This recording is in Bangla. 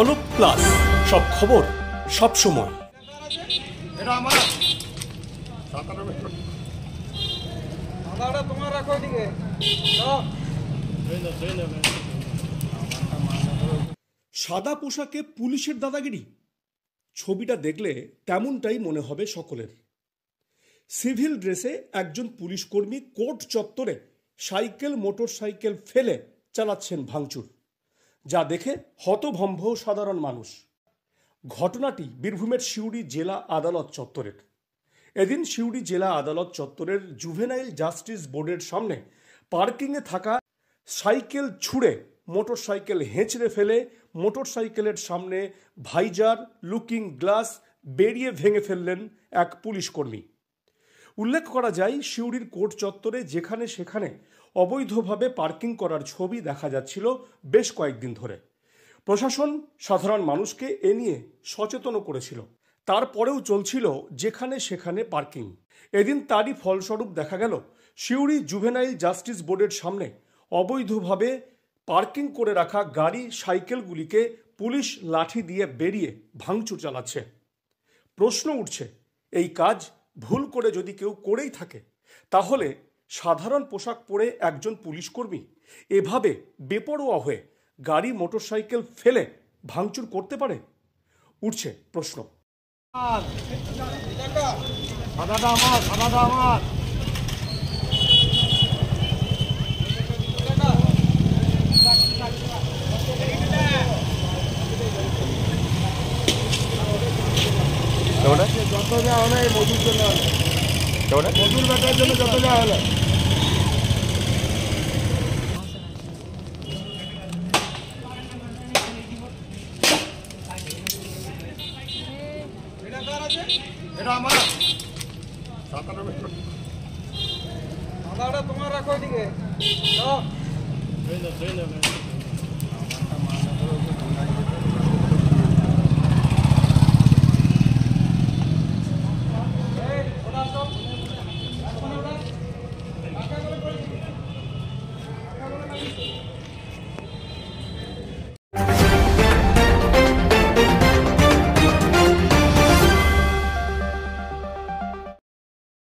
ঝলক প্লাস, সব খবর সব সময়। সাদা পোশাকে পুলিশের দাদাগিরি, ছবিটা দেখলে তেমনটাই মনে হবে সকলের। সিভিল ড্রেসে একজন পুলিশ কর্মী কোর্ট চত্বরে সাইকেল মোটরসাইকেল ফেলে চালাচ্ছেন ভাঙচুর, যা দেখে হতভম্ব সাধারণ মানুষ। ঘটনাটি বীরভূমের সিউড়ি জেলা আদালত চত্বরের। এদিন সিউড়ি জেলা আদালত চত্বরের জুভেনাইল জাস্টিস বোর্ডের সামনে পার্কিংয়ে থাকা সাইকেল ছুঁড়ে মোটরসাইকেল হেঁচড়ে ফেলে মোটরসাইকেলের সামনে ভাইজার, লুকিং গ্লাস বেরিয়ে ভেঙে ফেললেন এক পুলিশ কর্মী। উল্লেখ করা যায়, সিউড়ির কোর্ট চত্বরে যেখানে সেখানে অবৈধভাবে পার্কিং করার ছবি দেখা যাচ্ছিল বেশ কয়েকদিন ধরে। প্রশাসন সাধারণ মানুষকে এ নিয়ে সচেতন করেছিল, তারপরেও চলছিল যেখানে সেখানে পার্কিং। এদিন তারই ফলস্বরূপ দেখা গেল সিউড়ি জুভেনাইল জাস্টিস বোর্ডের সামনে অবৈধভাবে পার্কিং করে রাখা গাড়ি সাইকেলগুলিকে পুলিশ লাঠি দিয়ে বেরিয়ে ভাঙচুর চালাচ্ছে। প্রশ্ন উঠছে, এই কাজ ভুল করে যদি কেউ করেই থাকে, তাহলে সাধারণ পোশাক পরে একজন পুলিশ কর্মী এভাবে বেপরোয়া হয়ে গাড়ি মোটরসাইকেল ফেলে ভাঙচুর করতে পারে? উঠছে প্রশ্ন। যত যা হলো এই মজুর জন্য হলো, মজুর বেটার জন্য যত যা হলো। এটা আমার তোমার রাখো এদিকে।